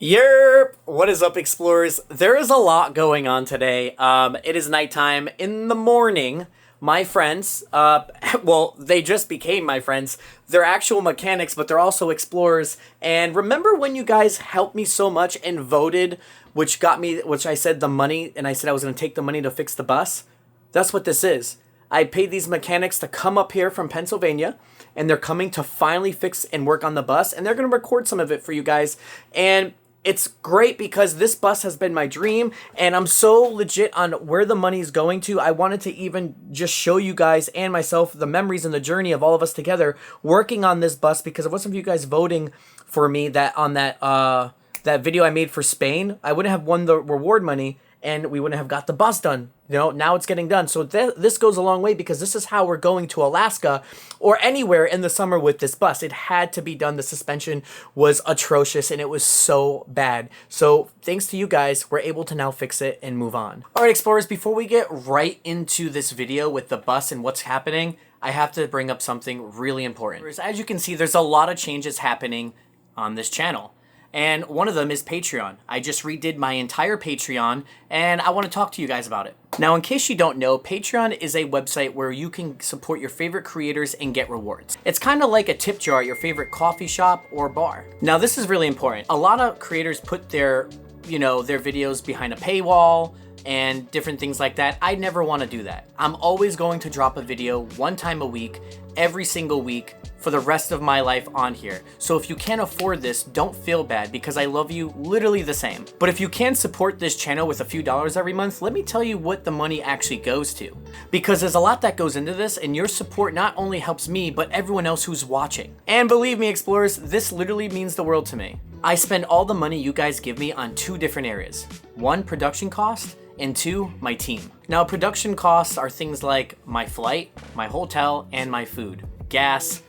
Yerp! What is up, explorers? There is a lot going on today. It is nighttime. In the morning, my friends, well, they just became my friends. They're actual mechanics, but they're also explorers. And remember when you guys helped me so much and voted, which I said the money, and I said I was going to take the money to fix the bus? That's what this is. I paid these mechanics to come up here from Pennsylvania, and they're coming to finally fix and work on the bus, and they're going to record some of it for you guys. And it's great because this bus has been my dream, and I'm so legit on where the money is going to. I wanted to even just show you guys and myself the memories and the journey of all of us together working on this bus, because it wasn't for you guys voting for me that on that video I made for Spain, I wouldn't have won the reward money, and we wouldn't have got the bus done. You know, now it's getting done. So this goes a long way, because this is how we're going to Alaska or anywhere in the summer with this bus. It had to be done. The suspension was atrocious and it was so bad. So thanks to you guys, we're able to now fix it and move on. All right, explorers, before we get right into this video with the bus and what's happening, I have to bring up something really important. As you can see, there's a lot of changes happening on this channel. And one of them is Patreon. I just redid my entire Patreon, and I want to talk to you guys about it. Now, in case you don't know, Patreon is a website where you can support your favorite creators and get rewards. It's kind of like a tip jar at your favorite coffee shop or bar. Now, this is really important. A lot of creators put their videos behind a paywall and different things like that. I never want to do that. I'm always going to drop a video one time a week, every single week, for the rest of my life on here. So if you can't afford this, don't feel bad, because I love you literally the same. But if you can support this channel with a few dollars every month, let me tell you what the money actually goes to. Because there's a lot that goes into this, and your support not only helps me, but everyone else who's watching. And believe me, explorers, this literally means the world to me. I spend all the money you guys give me on two different areas. One, production cost, and two, my team. Now, production costs are things like my flight, my hotel, and my food, gas,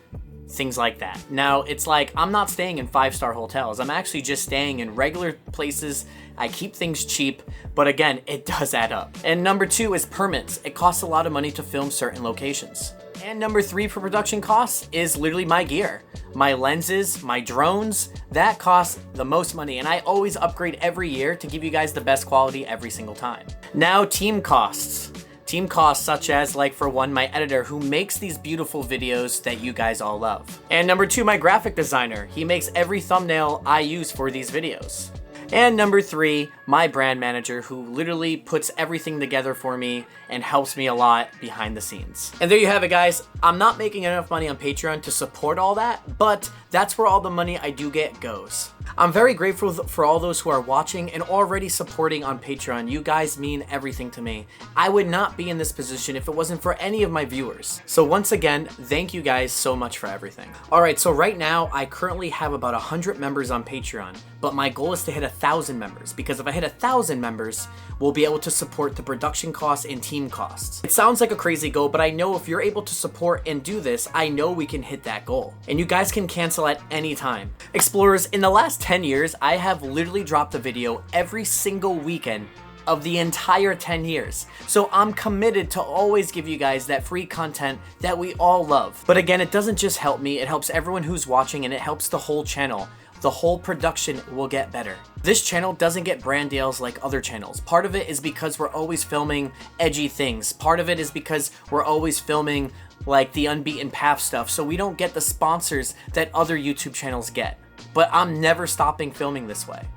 things like that. Now, it's like I'm not staying in 5-star hotels. I'm actually just staying in regular places. I keep things cheap, but again, it does add up. And number two is permits. It costs a lot of money to film certain locations. And number three for production costs is literally my gear. My lenses, my drones, that costs the most money, and I always upgrade every year to give you guys the best quality every single time. Now, team costs. Team costs such as, like, for one, my editor, who makes these beautiful videos that you guys all love. And number two, my graphic designer. He makes every thumbnail I use for these videos. And number three, my brand manager, who literally puts everything together for me and helps me a lot behind the scenes. And there you have it, guys. I'm not making enough money on Patreon to support all that, but that's where all the money I do get goes. I'm very grateful for all those who are watching and already supporting on Patreon. You guys mean everything to me. I would not be in this position if it wasn't for any of my viewers. So once again, thank you guys so much for everything. All right, so right now I currently have about 100 members on Patreon, but my goal is to hit 1,000 members, because if I hit 1,000 members, we'll be able to support the production costs and team costs. It sounds like a crazy goal, but I know if you're able to support and do this, I know we can hit that goal. And you guys can cancel at any time. Explorers, in the last 10 years, I have literally dropped a video every single weekend of the entire 10 years. So I'm committed to always give you guys that free content that we all love. But again, it doesn't just help me, it helps everyone who's watching, and it helps the whole channel. The whole production will get better. This channel doesn't get brand deals like other channels. Part of it is because we're always filming edgy things. Part of it is because we're always filming like the unbeaten path stuff, so we don't get the sponsors that other YouTube channels get. But I'm never stopping filming this way.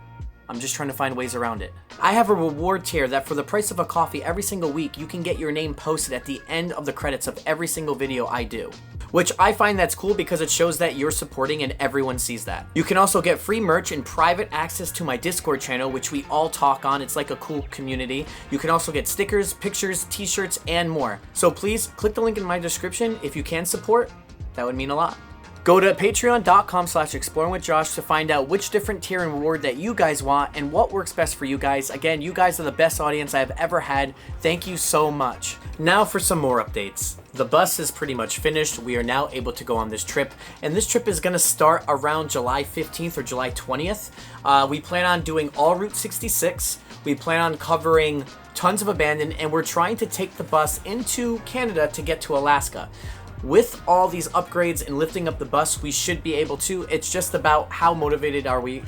I'm just trying to find ways around it. I have a reward tier that for the price of a coffee every single week, you can get your name posted at the end of the credits of every single video I do. Which I find that's cool, because it shows that you're supporting and everyone sees that. You can also get free merch and private access to my Discord channel, which we all talk on. It's like a cool community. You can also get stickers, pictures, t-shirts, and more. So please click the link in my description if you can support. That would mean a lot. Go to patreon.com/exploringwithjosh to find out which different tier and reward that you guys want and what works best for you guys. Again, you guys are the best audience I've ever had. Thank you so much. Now for some more updates. The bus is pretty much finished. We are now able to go on this trip, and this trip is going to start around July 15th or July 20th. We plan on doing all Route 66. We plan on covering tons of abandoned, and we're trying to take the bus into Canada to get to Alaska. with all these upgrades and lifting up the bus, we should be able to. It's just about how motivated are we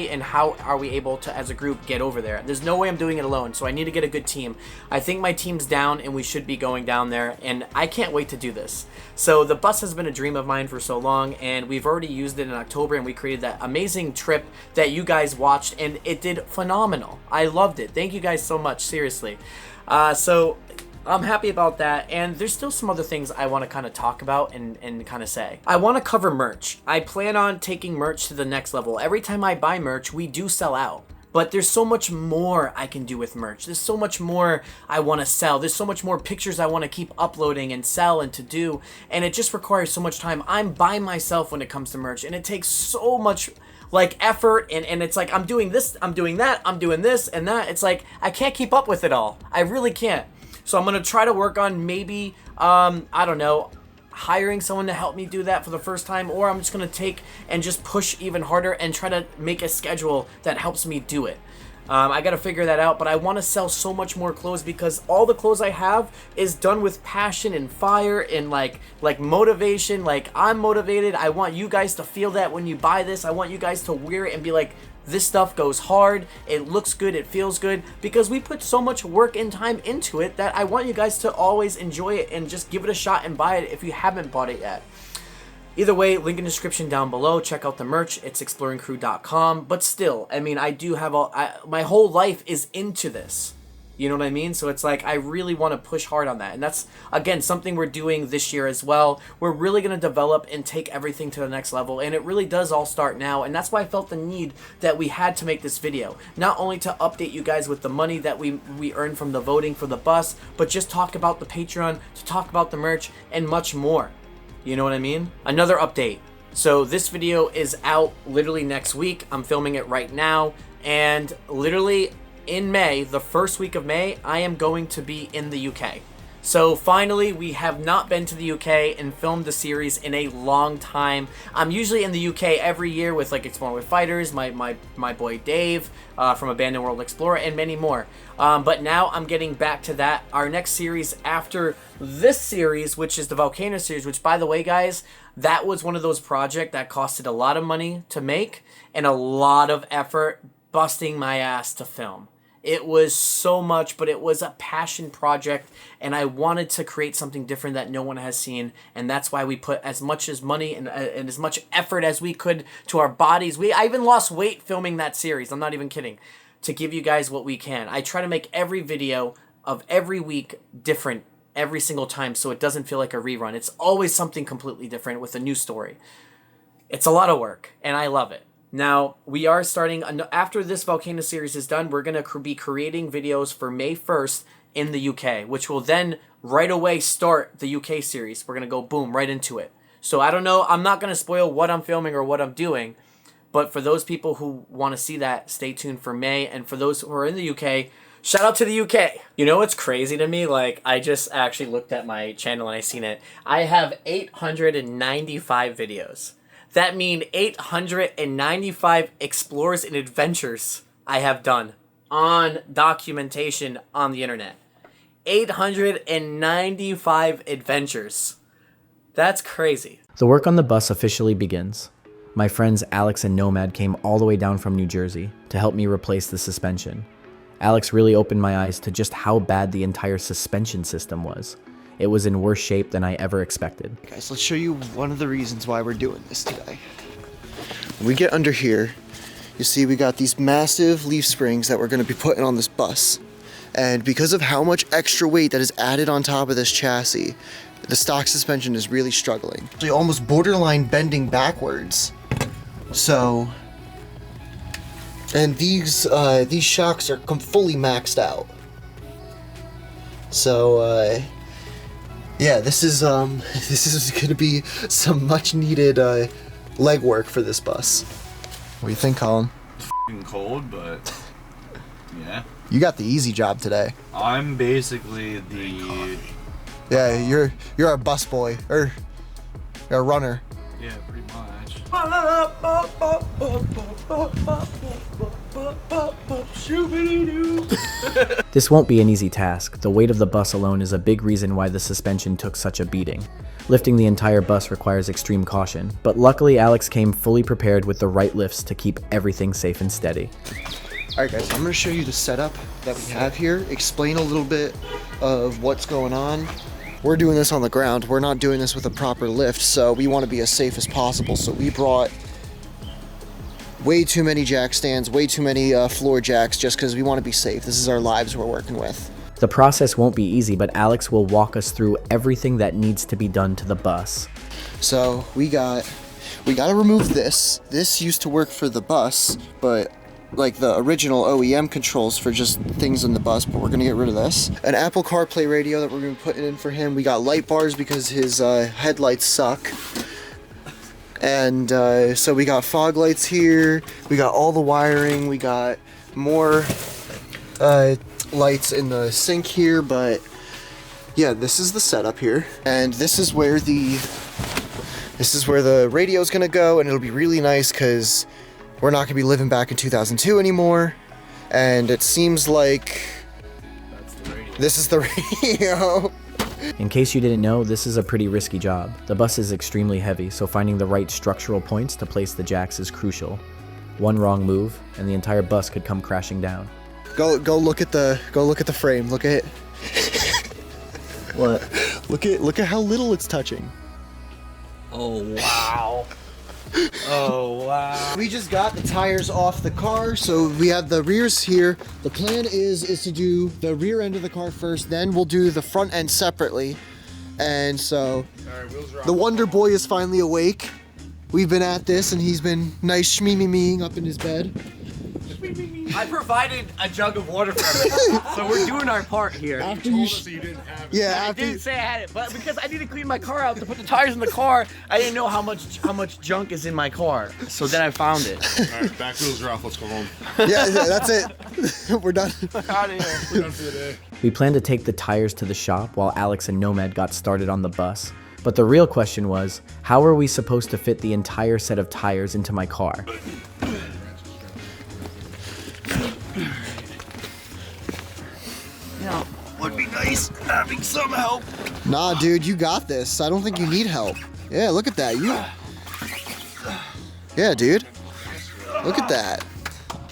and how are we able to, as a group, get over there. There's no way I'm doing it alone, so I need to get a good team. I think my team's down, and we should be going down there, and I can't wait to do this. So the bus has been a dream of mine for so long, and we've already used it in October, and we created that amazing trip that you guys watched, and it did phenomenal. I loved it. Thank you guys so much, seriously. So I'm happy about that, and there's still some other things I want to kind of talk about and kind of say. I want to cover merch. I plan on taking merch to the next level. Every time I buy merch, we do sell out. But there's so much more I can do with merch. There's so much more I want to sell. There's so much more pictures I want to keep uploading and sell and to do, and it just requires so much time. I'm by myself when it comes to merch, and it takes so much like effort, and it's like I'm doing this, I'm doing that, I'm doing this and that. It's like I can't keep up with it all. I really can't. So I'm going to try to work on maybe, I don't know, hiring someone to help me do that for the first time, or I'm just going to take and just push even harder and try to make a schedule that helps me do it. I got to figure that out, but I want to sell so much more clothes because all the clothes I have is done with passion and fire and like motivation. Like, I'm motivated. I want you guys to feel that when you buy this. I want you guys to wear it and be like, this stuff goes hard, it looks good, it feels good, because we put so much work and time into it that I want you guys to always enjoy it and just give it a shot and buy it if you haven't bought it yet. Either way, link in the description down below. Check out the merch. It's exploringcrew.com. But still, I mean, I do have my whole life is into this. You know what I mean? So it's like I really want to push hard on that. And that's, again, something we're doing this year as well. We're really going to develop and take everything to the next level. And it really does all start now. And that's why I felt the need that we had to make this video. Not only to update you guys with the money that we earned from the voting for the bus, but just talk about the Patreon, to talk about the merch, and much more. You know what I mean? Another update. So this video is out literally next week. I'm filming it right now. And literally in May, the first week of May, I am going to be in the UK. So finally, we have not been to the UK and filmed the series in a long time. I'm usually in the UK every year with like Exploring with Fighters, my boy Dave from Abandoned World Explorer, and many more. But now I'm getting back to that. Our next series after this series, which is the Volcano series, which, by the way, guys, that was one of those projects that costed a lot of money to make and a lot of effort, busting my ass to film. It was so much, but it was a passion project, and I wanted to create something different that no one has seen, and that's why we put as much as money and as much effort as we could to our bodies. I even lost weight filming that series. I'm not even kidding. To give you guys what we can. I try to make every video of every week different every single time, so it doesn't feel like a rerun. It's always something completely different with a new story. It's a lot of work, and I love it. Now, we are starting, after this Volcano series is done, we're going to be creating videos for May 1st in the UK, which will then right away start the UK series. We're going to go boom, right into it. So I don't know, I'm not going to spoil what I'm filming or what I'm doing, but for those people who want to see that, stay tuned for May. And for those who are in the UK, shout out to the UK. You know what's crazy to me? Like, I just actually looked at my channel and I seen it. I have 895 videos. That means 895 explores and adventures I have done on documentation on the internet. 895 adventures. That's crazy. The work on the bus officially begins. My friends Alex and Nomad came all the way down from New Jersey to help me replace the suspension. Alex really opened my eyes to just how bad the entire suspension system was. It was in worse shape than I ever expected. Guys, let's show you one of the reasons why we're doing this today. When we get under here, you see we got these massive leaf springs that we're going to be putting on this bus. And because of how much extra weight that is added on top of this chassis, the stock suspension is really struggling. Actually almost borderline bending backwards. So, and these shocks are fully maxed out. So, yeah, this is going to be some much needed leg work for this bus. What do you think, Colin? It's f***ing cold, but yeah. You got the easy job today. I'm basically the... Yeah, you're a bus boy, or you're a runner. Yeah, pretty much. This won't be an easy task. The weight of the bus alone is a big reason why the suspension took such a beating. Lifting the entire bus requires extreme caution, but luckily Alex came fully prepared with the right lifts to keep everything safe and steady. Alright guys, I'm going to show you the setup that we have here, explain a little bit of what's going on. We're doing this on the ground, we're not doing this with a proper lift, so we want to be as safe as possible. So we brought way too many jack stands, way too many floor jacks just because we want to be safe. This is our lives we're working with. The process won't be easy, but Alex will walk us through everything that needs to be done to the bus. So we got to remove this. This used to work for the bus, but like the original OEM controls for just things in the bus, but we're gonna get rid of this. An Apple CarPlay radio that we're gonna be putting in for him. We got light bars because his headlights suck. And so we got fog lights here. We got all the wiring. We got more lights in the sink here, but yeah, this is the setup here. And this is where the radio is gonna go, and it'll be really nice because we're not gonna be living back in 2002 anymore. And it seems like this is the radio. In case you didn't know, this is a pretty risky job. The bus is extremely heavy, so finding the right structural points to place the jacks is crucial. One wrong move, and the entire bus could come crashing down. Go look at the frame. Look at it. What? Look at how little it's touching. Oh, wow. Oh, wow. We just got the tires off the car, so we have the rears here. The plan is to do the rear end of the car first, then we'll do the front end separately. And so the Wonder Boy is finally awake. We've been at this, and he's been nice shmee-me-meing up in his bed. I provided a jug of water for everyone, so we're doing our part here. After you didn't have it. yeah, I didn't say I had it, but because I need to clean my car out to put the tires in the car, I didn't know how much junk is in my car. So then I found it. All right, back wheels are off. Let's go home. yeah, that's it. We're done. Out of here. We're done for the day. We planned to take the tires to the shop while Alex and Nomad got started on the bus. But the real question was, how are we supposed to fit the entire set of tires into my car? Would be nice having some help. Nah, dude, you got this. I don't think you need help. Yeah, look at that. Yeah, dude. Look at that.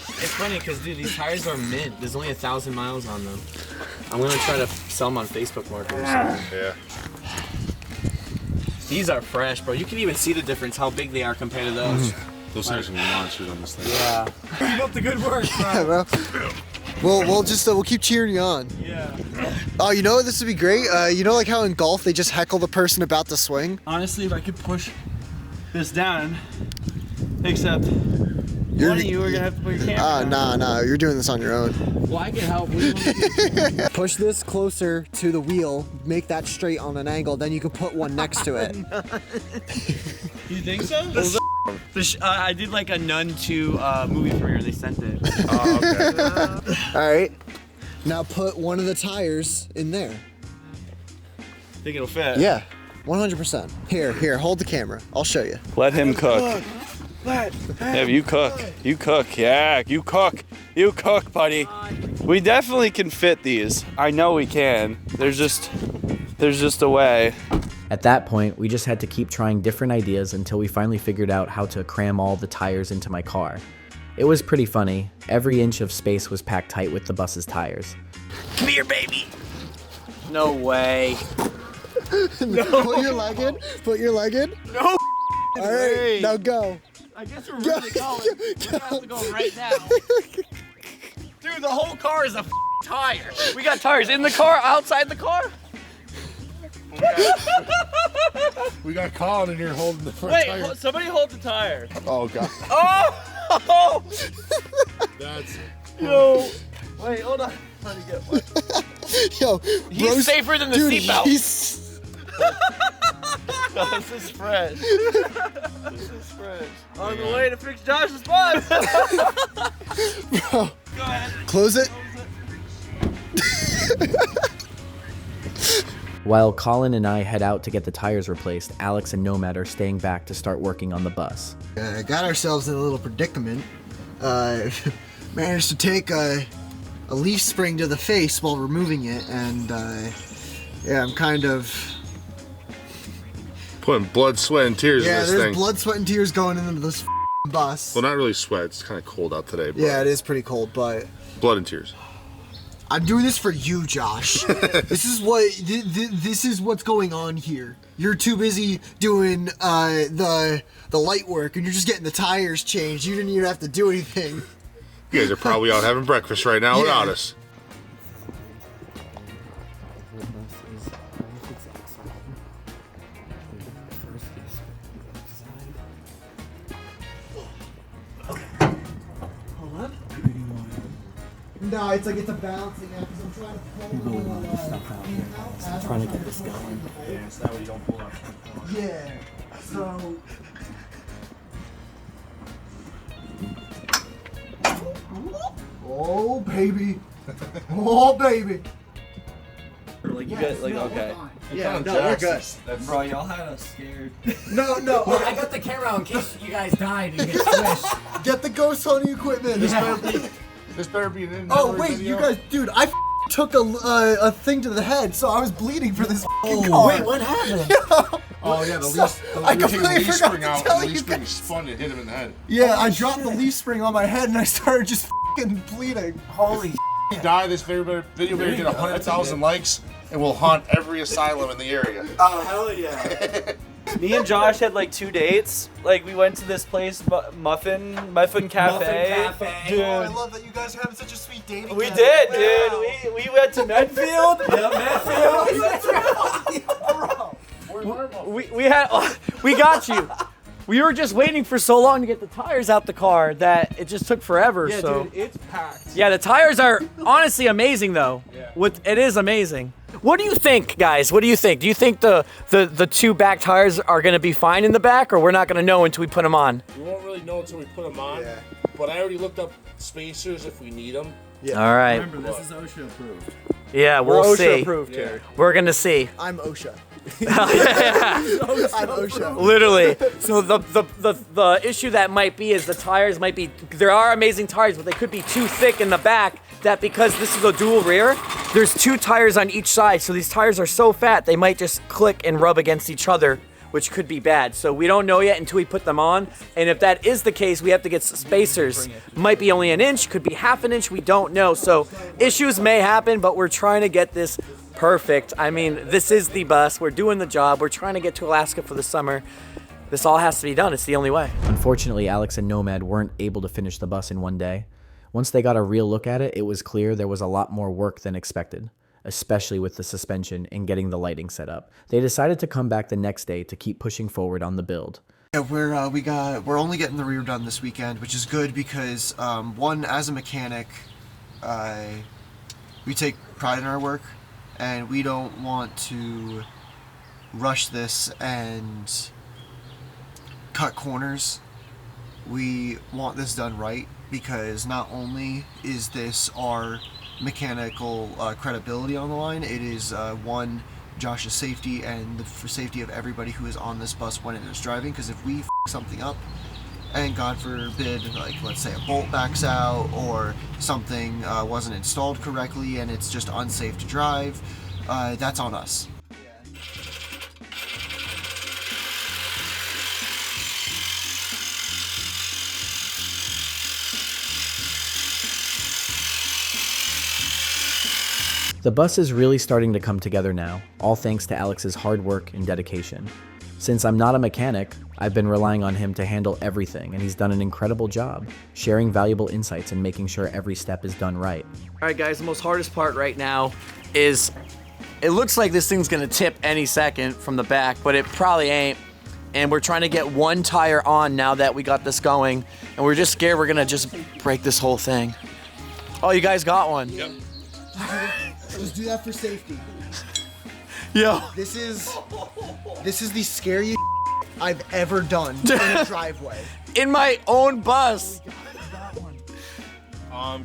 It's funny because, dude, these tires are mint. There's only 1,000 miles on them. I'm gonna try to sell them on Facebook Market or something. Yeah. These are fresh, bro. You can even see the difference, how big they are compared to those. Those tires are monsters on this thing. Yeah. Keep up the good work, bro. Yeah, bro. We'll keep cheering you on. Yeah. Oh, you know what? This would be great. You know, like how in golf they just heckle the person about to swing. Honestly, if I could push this down, except one of you are gonna have to put your camera down. Nah. You're doing this on your own. Well, I can help. Push this closer to the wheel. Make that straight on an angle. Then you can put one next to it. You think so? I did like a Nun 2 movie premiere. They sent it. Oh, okay. All right. Now put one of the tires in there. Think it'll fit? Yeah, 100%. Here, hold the camera. I'll show you. Let him cook. Yeah, you cook. You cook. Yeah, you cook. You cook, buddy. We definitely can fit these. I know we can. There's just a way. At that point, we just had to keep trying different ideas until we finally figured out how to cram all the tires into my car. It was pretty funny. Every inch of space was packed tight with the bus's tires. Come here, baby. No way. No. Put your leg in. Put your leg in. No. All right, way. now go. I guess we're really going. We're gonna have to go right now. Dude, the whole car is a tire. We got tires in the car, outside the car. We got Colin in here holding the front tire. Wait, somebody hold the tire. Oh, God. Oh! That's... Yo. Wait, hold on. Let me get one. Yo, He's safer than the seatbelt. He's... This is fresh. This is fresh. On the way to fix Josh's bus. Bro. Go ahead. Close it. While Colin and I head out to get the tires replaced, Alex and Nomad are staying back to start working on the bus. Got ourselves in a little predicament. managed to take a leaf spring to the face while removing it, and yeah, I'm kind of... Putting blood, sweat, and tears in Yeah, this there's thing. blood, sweat, and tears going into this bus. Well, not really sweat. It's kind of cold out today. But Yeah, it is pretty cold, but blood and tears. I'm doing this for you, Josh. This is what's going on here. You're too busy doing the light work, and you're just getting the tires changed. You didn't even have to do anything. You guys are probably out having breakfast right now without us. No, it's like it's a balancing act because I'm trying to pull I'm trying to get this going. Yeah, so that way you don't pull out. Yeah. So. Oh baby. Oh baby. Like you guys, like okay. Yeah, no, we're good. Bro, y'all had us scared. No. I got the camera out in case you guys died and get squished. Get the ghost hunting equipment. This better be an Oh wait, you guys, dude, I took a thing to the head, so I was bleeding for this car. Wait, what happened? Oh yeah, I you were taking the completely leaf forgot spring to out, tell and the leaf you spring guys. spun and hit him in the head. Yeah, I dropped the leaf spring on my head and I started just bleeding. Holy He died. This video better get 100,000 likes, and we'll haunt every asylum in the area. Oh, hell yeah. Me and Josh had like 2 dates. Like we went to this place, Muffin Cafe. Dude. Oh, I love that you guys are having such a sweet dating. We night. did, dude. We went to Medfield. We got you. We were just waiting for so long to get the tires out the car that it just took forever. Yeah, so dude, it's packed. yeah, the tires are honestly amazing though. Yeah. It is amazing. What do you think, guys? What do you think? Do you think the 2 back tires are gonna be fine in the back, or we're not gonna know until we put them on? We won't really know until we put them on. Yeah. But I already looked up spacers if we need them. All right. Remember, this is OSHA approved. Yeah, We're we'll OSHA see. approved here. We're gonna see. I'm OSHA. Yeah. I'm OSHA. Literally. So the issue that might be is the tires might be, there are amazing tires, but they could be too thick in the back, that because this is a dual rear, there's 2 tires on each side. So these tires are so fat, they might just click and rub against each other, which could be bad. So we don't know yet until we put them on. And if that is the case, we have to get spacers. Might be only an inch, could be half an inch, we don't know. So issues may happen, but we're trying to get this perfect. I mean, this is the bus. We're doing the job. We're trying to get to Alaska for the summer. This all has to be done. It's the only way. Unfortunately, Alex and Nomad weren't able to finish the bus in one day. Once they got a real look at it, it was clear there was a lot more work than expected, especially with the suspension and getting the lighting set up. They decided to come back the next day to keep pushing forward on the build. Yeah, we're only getting the rear done this weekend, which is good because one, as a mechanic, we take pride in our work, and we don't want to rush this and cut corners. We want this done right because not only is this our mechanical credibility on the line, it is one, Josh's safety and the safety of everybody who is on this bus when it is driving, because if we f something up and God forbid, like let's say a bolt backs out or something wasn't installed correctly and it's just unsafe to drive, that's on us. The bus is really starting to come together now, all thanks to Alex's hard work and dedication. Since I'm not a mechanic, I've been relying on him to handle everything, and he's done an incredible job, sharing valuable insights and making sure every step is done right. All right, guys, the most hardest part right now is it looks like this thing's gonna tip any second from the back, but it probably ain't. And we're trying to get one tire on now that we got this going, and we're just scared we're gonna just break this whole thing. Oh, you guys got one? Yep. Just do that for safety. Yo. This is the scariest I've ever done in a driveway. In my own bus.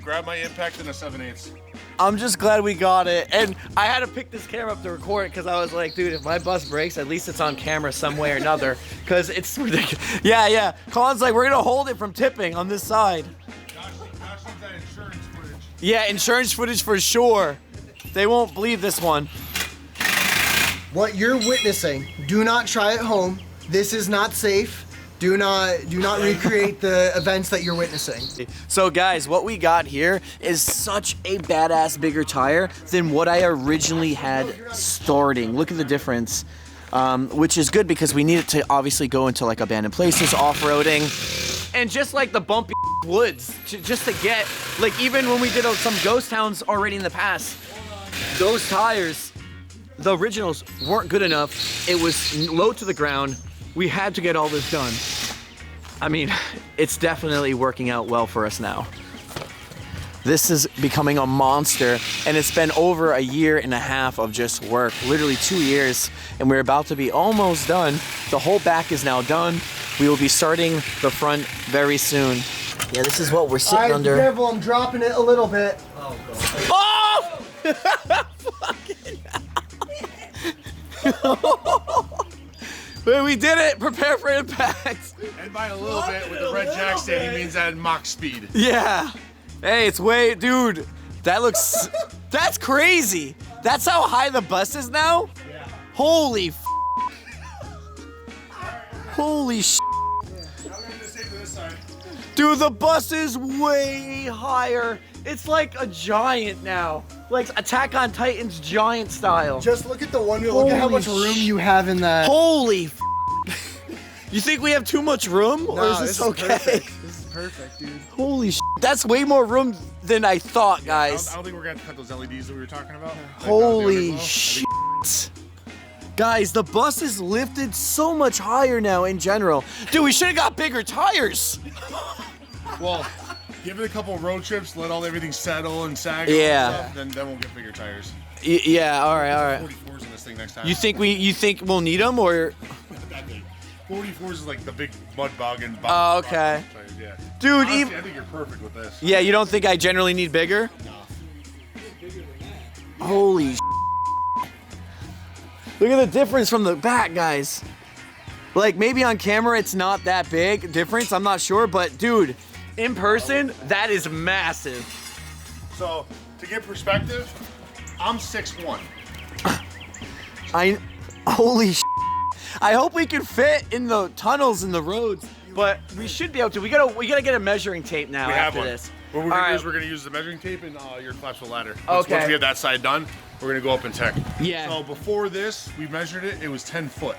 Grab my impact in a 7/8. I'm just glad we got it. And I had to pick this camera up to record it because I was like, dude, if my bus breaks, at least it's on camera some way or another. Because it's ridiculous. Yeah. Colin's like, we're going to hold it from tipping on this side. Josh needs that Yeah, insurance footage for sure. They won't believe this one. What you're witnessing, do not try at home. This is not safe. Do not recreate the events that you're witnessing. So guys, what we got here is such a badass bigger tire than what I originally had starting. Look at the difference, which is good because we need it to obviously go into like abandoned places, off-roading, and just like the bumpy woods, just to get, like even when we did some ghost towns already in the past, those tires, the originals weren't good enough. It was low to the ground. We had to get all this done. I mean, it's definitely working out well for us now. This is becoming a monster, and it's been over a year and a half of just work, literally 2 years, and we're about to be almost done. The whole back is now done. We will be starting the front very soon. Yeah, this is what we're sitting under. Careful, I'm dropping it a little bit. Oh! Fucking But we did it! Prepare for impact! And by a little bit, with the red jack stand, he means that in Mach speed. Yeah! Hey, it's way... Dude, that looks... That's crazy! That's how high the bus is now? Yeah. Holy f***. Holy sh**. Dude, the bus is way higher. It's like a giant now. Like Attack on Titan's giant style. Just look at the one wheel. Look at how much room you have in that. Holy f***. You think we have too much room? Or is this okay? Perfect. This is perfect, dude. Holy sh**. That's way more room than I thought, I guys. don't think we're gonna cut those LEDs that we were talking about. Holy shit. Guys, the bus is lifted so much higher now in general. Dude, we should have got bigger tires. Well, give it a couple of road trips, let everything settle and sag. Yeah. And stuff, then we'll get bigger tires. Yeah, all right. 44s in this thing next time. You think we'll need them or? That big. 44s is like the big mud bog and. Oh, okay. Yeah. Dude, honestly, I think you're perfect with this. Yeah, you don't think I generally need bigger? No. Holy sh**. Look at the difference from the back, guys. Like, maybe on camera it's not that big difference, I'm not sure, but dude, in person, that is massive. So, to get perspective, I'm 6'1". Holy sh**. I hope we can fit in the tunnels and the roads, but we should be able to. We gotta get a measuring tape now after this. What we're gonna do is we're gonna use the measuring tape and your collapsible ladder. Okay. Once we have that side done, we're gonna go up and check. Yeah. So before this, we measured it. It was 10 foot.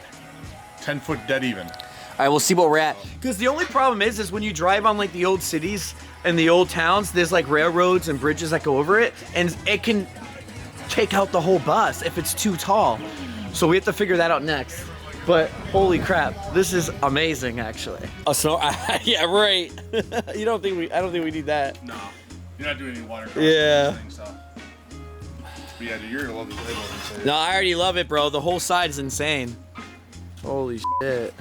10 foot dead even. All right, we'll see what we're at. Because the only problem is when you drive on like the old cities and the old towns, there's like railroads and bridges that go over it, and it can take out the whole bus if it's too tall. So we have to figure that out next. But holy crap, this is amazing, actually. A snow? Yeah, right. I don't think we need that. No, you're not doing any water. Yeah. So. But yeah, dude, you're gonna love this. No, I already love it, bro. The whole side is insane. Holy shit.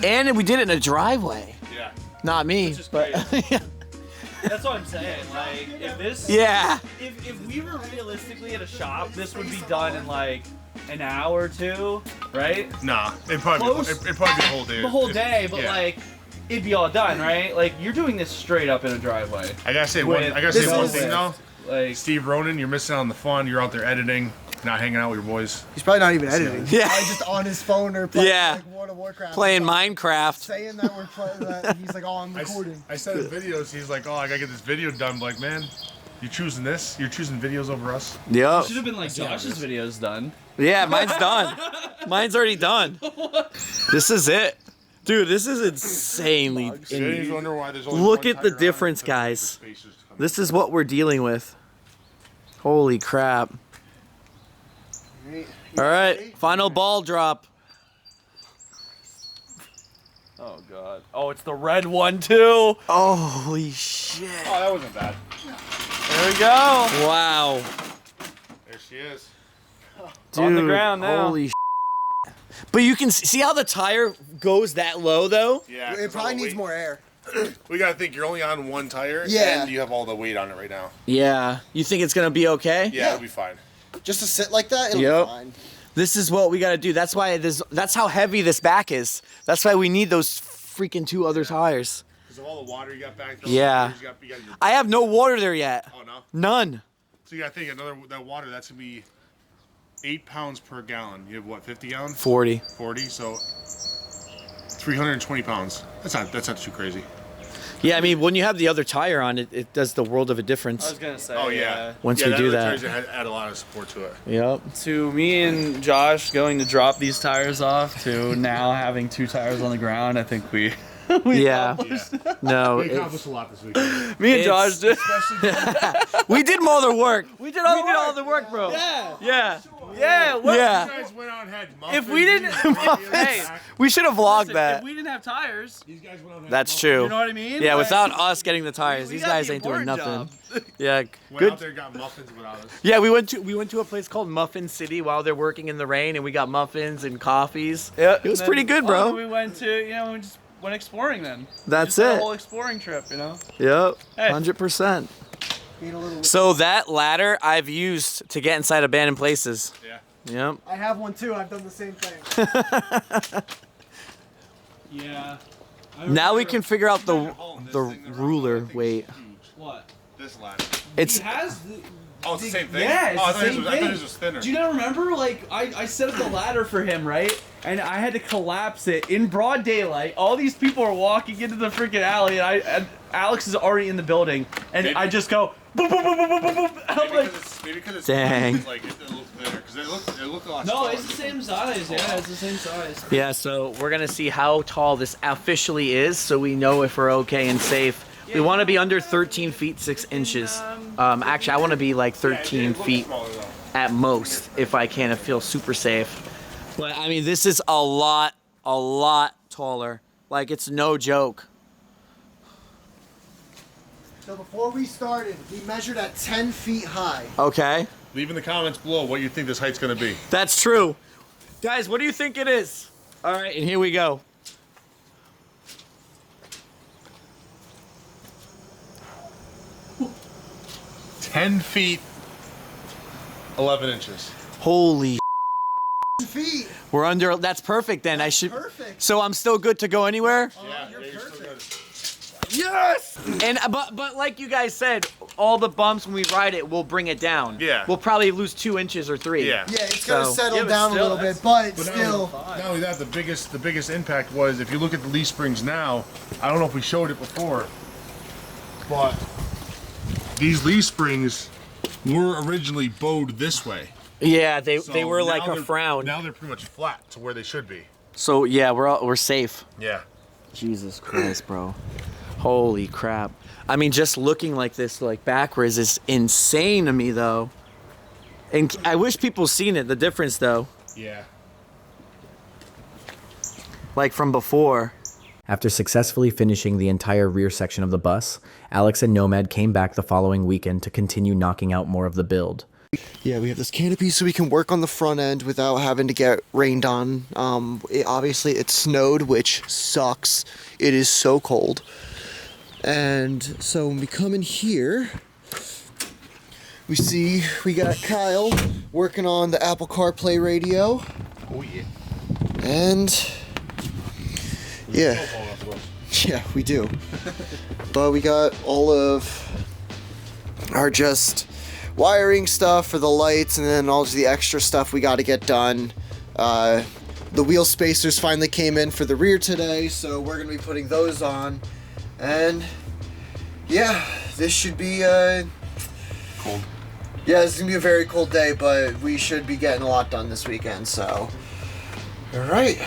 And we did it in a driveway. Yeah. Not me, but That's what I'm saying. Like, if this, yeah. if we were realistically at a shop, this would be done in like an hour or two, right? Nah, it'd probably be the whole day. The whole day, but yeah. like, it'd be all done, right? Like, you're doing this straight up in a driveway. I gotta say one thing though. Like, Steve Ronan, you're missing out on the fun. You're out there editing, not hanging out with your boys. He's probably not even editing. Yeah. He's just on his phone or playing Yeah. like World of Warcraft. Playing Minecraft. Saying that we're playing that. He's like, oh, I'm recording. I sent him videos. He's like, oh, I gotta get this video done. I'm like, man, you choosing this? You're choosing videos over us? Yep. should have been like Josh's videos done. Yeah, mine's done. Mine's already done. This is it. Dude, this is insanely. Wonder why there's only Look one at the tire on it difference, because guys. the space is coming. This is what we're dealing with. Holy crap. All right, final ball drop. Oh god. Oh, it's the red one too. Holy shit. Oh, that wasn't bad. There we go. Wow. There she is. Dude, on the ground now. Holy shit. But you can see how the tire goes that low though? Yeah. It probably needs more air. We gotta think you're only on one tire, Yeah. and you have all the weight on it right now. Yeah. You think it's gonna be okay? Yeah, it'll be fine. Just to sit like that, it'll Yep. be fine. That's what we gotta do. That's why that's how heavy this back is. That's why we need those freaking two other tires. Because of all the water you got back there. Yeah. You got your... I have no water there yet. Oh, no? None. So you got to think, that water, that's going to be 8 pounds per gallon. You have what, 50 gallons? 40. 40, so 320 pounds. That's not too crazy. Yeah, I mean, when you have the other tire on, it does the world of a difference. I was gonna say. Oh, yeah. Once we do that. Add a lot of support to it. Yep. To me and Josh going to drop these tires off to now having 2 tires on the ground, I think we Yeah. No. We accomplished a lot this weekend. me and Josh did. We did all the work. We did all the work, bro. Yeah. Yeah. Yeah. Well, Yeah. You guys went out and had muffins. If we didn't, hey, We should have vlogged listen, that. if we didn't have tires, These guys went out and had That's muffins. true. you know what I mean? Yeah, Like, without us getting the tires, we these got guys the ain't doing important nothing. job. Yeah, Went good. out there and got muffins without us. Yeah, we went to a place called Muffin City while they're working in the rain, and we got muffins and coffees. Yeah, It was and pretty good, bro. we went to, we just went exploring then. That's Just had it. a whole exploring trip, Yep, Hey. 100%. So that ladder I've used to get inside abandoned places. Yeah. Yep. I have one too. I've done the same thing. Yeah. Now we can figure out the This the thing, ruler. thing is Wait, huge. What? This ladder. it's has the. Oh, it's the same thing? Yeah, it's oh, I the thought same I thought thing. this was thinner. Do you not remember? Like, I set up the ladder for him, right? And I had to collapse it in broad daylight. All these people are walking into the freaking alley, and Alex is already in the building, and Maybe- I just go boom, boom, boom, boom, boom, boom, boom. I'm like, Maybe because it's Dang. It's like it looks thinner because it looked a lot. no, smaller. it's the same size. Yeah, it's the same size. yeah. So we're gonna see how tall this officially is, so we know if we're okay and safe. We want to be under 13 feet 6 inches. Actually, I want to be like 13 It looks feet smaller, though. at most if I can. I feel super safe. But I mean, this is a lot taller. Like, it's no joke. So before we started, we measured at 10 feet high. Okay, Leave in the comments below what you think this height's gonna be. that's true. Guys, what do you think it is? All right, and here we go. 10 feet, 11 inches. Holy 10 feet. we're under. That's perfect then. I should. Perfect. So I'm still good to go anywhere? Yeah, you're still perfect. good. Yes! And but like you guys said, all the bumps when we ride it will bring it down. Yeah. We'll probably lose 2 inches or 3. Yeah. Yeah, it's gonna So- settle Yeah, but down still, a little bit, that's- but But still. not only that, the biggest impact was if you look at the leaf springs now. I don't know if we showed it before, but these leaf springs were originally bowed this way. Yeah, they So were like now a they're- frown. Now they're pretty much flat to where they should be. So yeah, we're safe. Yeah. Jesus Christ, bro. Holy crap. I mean, just looking like this, like backwards, is insane to me, though. And I wish people seen it, the difference, though. Yeah. Like from before. After successfully finishing the entire rear section of the bus, Alex and Nomad came back the following weekend to continue knocking out more of the build. Yeah, we have this canopy so we can work on the front end without having to get rained on. Obviously, it snowed, which sucks. It is so cold. And so when we come in here, we see we got Kyle working on the Apple CarPlay radio. Oh yeah. And yeah, yeah, we do. But we got all of our just wiring stuff for the lights, and then all of the extra stuff we got to get done. The wheel spacers finally came in for the rear today, so we're gonna be putting those on. And yeah, this should be Cold. yeah, it's gonna be a very cold day, but we should be getting a lot done this weekend. So, all right.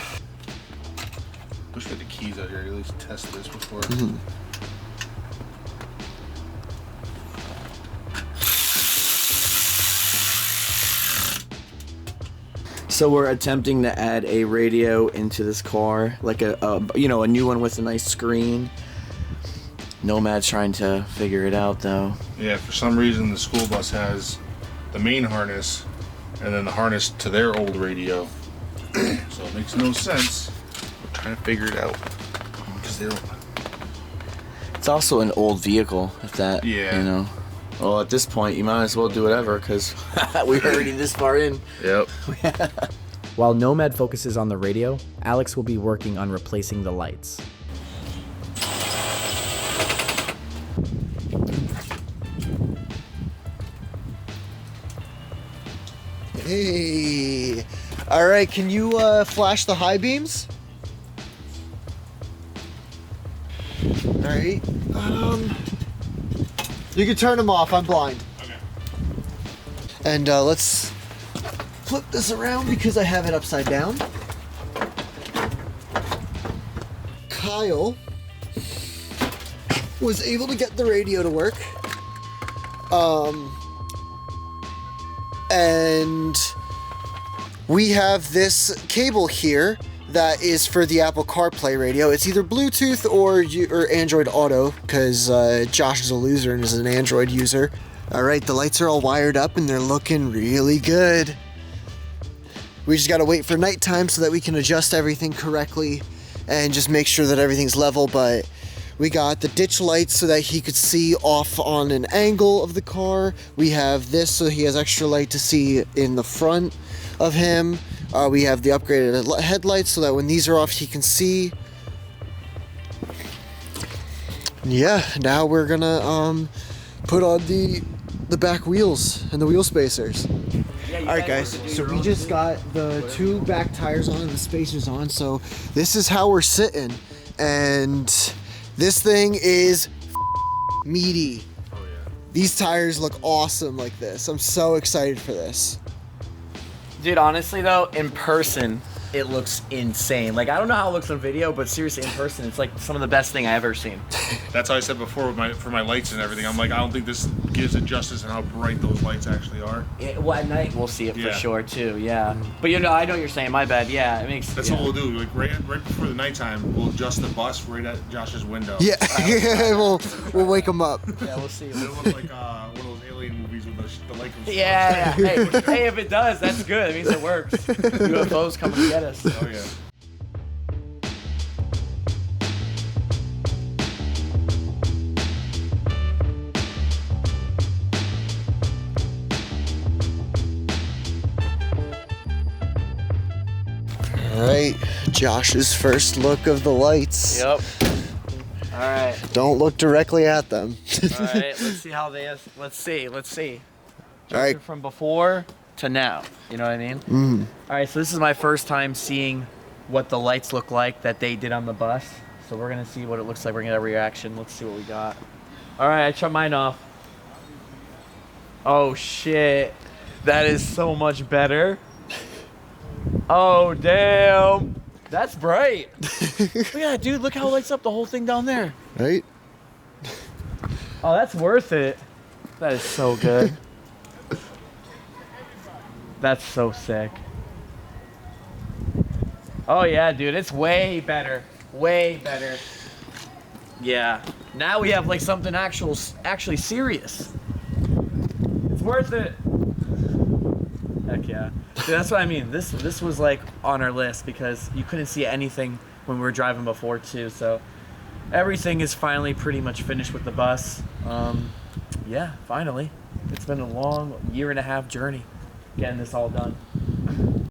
Wish we had the keys out here. At least test this before. So we're attempting to add a radio into this car, like a new one with a nice screen. Nomad's trying to figure it out, though. Yeah. For some reason, the school bus has the main harness, and then the harness to their old radio. So it makes no sense. We're trying to figure it out because they don't. It's also an old vehicle, if that, Yeah. Well, at this point, you might as well do whatever, because we're already this far in. Yep. While Nomad focuses on the radio, Alex will be working on replacing the lights. Hey. All right, can you flash the high beams? All right. You can turn them off. I'm blind. Okay. And let's flip this around because I have it upside down. Kyle was able to get the radio to work. And we have this cable here that is for the Apple CarPlay radio. It's either Bluetooth or Android Auto, because Josh is a loser and is an Android user. All right, the lights are all wired up and they're looking really good. We just gotta wait for nighttime so that we can adjust everything correctly and just make sure that everything's level, but we got the ditch lights so that he could see off on an angle of the car. We have this so he has extra light to see in the front of him. We have the upgraded headlights so that when these are off, he can see. Yeah, now we're gonna put on the back wheels and the wheel spacers. Yeah, All right, guys, so we just got the two back tires on and the spacers on, so this is how we're sitting, and this thing is meaty. Oh yeah. These tires look awesome like this. I'm so excited for this. Dude, honestly though, in person, it looks insane. Like, I don't know how it looks on video, but seriously, in person, it's like some of the best thing I've ever seen. That's how I said before with for my lights and everything. I'm like, I don't think this gives it justice in how bright those lights actually are. Well, at night we'll see it for Yeah. sure too. Yeah, but you know, I know what you're saying. My bad. Yeah, it makes. That's yeah. what we'll do. Like right before the nighttime, we'll adjust the bus right at Josh's window. Yeah, we'll wake them up. Yeah, we'll see. It'll look like one of those alien movies with the light comes. Yeah. Hey, if it does, that's good. It means it works. UFOs coming to get us. Oh yeah. All right, Josh's first look of the lights. Yep. All right. Don't look directly at them. All right. Let's see how they. Let's see. All right. From before to now. You know what I mean? All right. So this is my first time seeing what the lights look like that they did on the bus. So we're gonna see what it looks like. We're gonna get a reaction. Let's see what we got. All right. I shut mine off. Oh shit. That is so much better. Oh damn. That's bright. Look at that, dude. Look how it lights up the whole thing down there. Right? Oh, that's worth it. That is so good. That's so sick. Oh yeah, dude, it's way better. Way better. Yeah. Now we have like something actually serious. It's worth it. Heck yeah. Dude, that's what I mean. This was like on our list because you couldn't see anything when we were driving before too. So everything is finally pretty much finished with the bus. Yeah, finally. It's been a long 1.5 year journey getting this all done.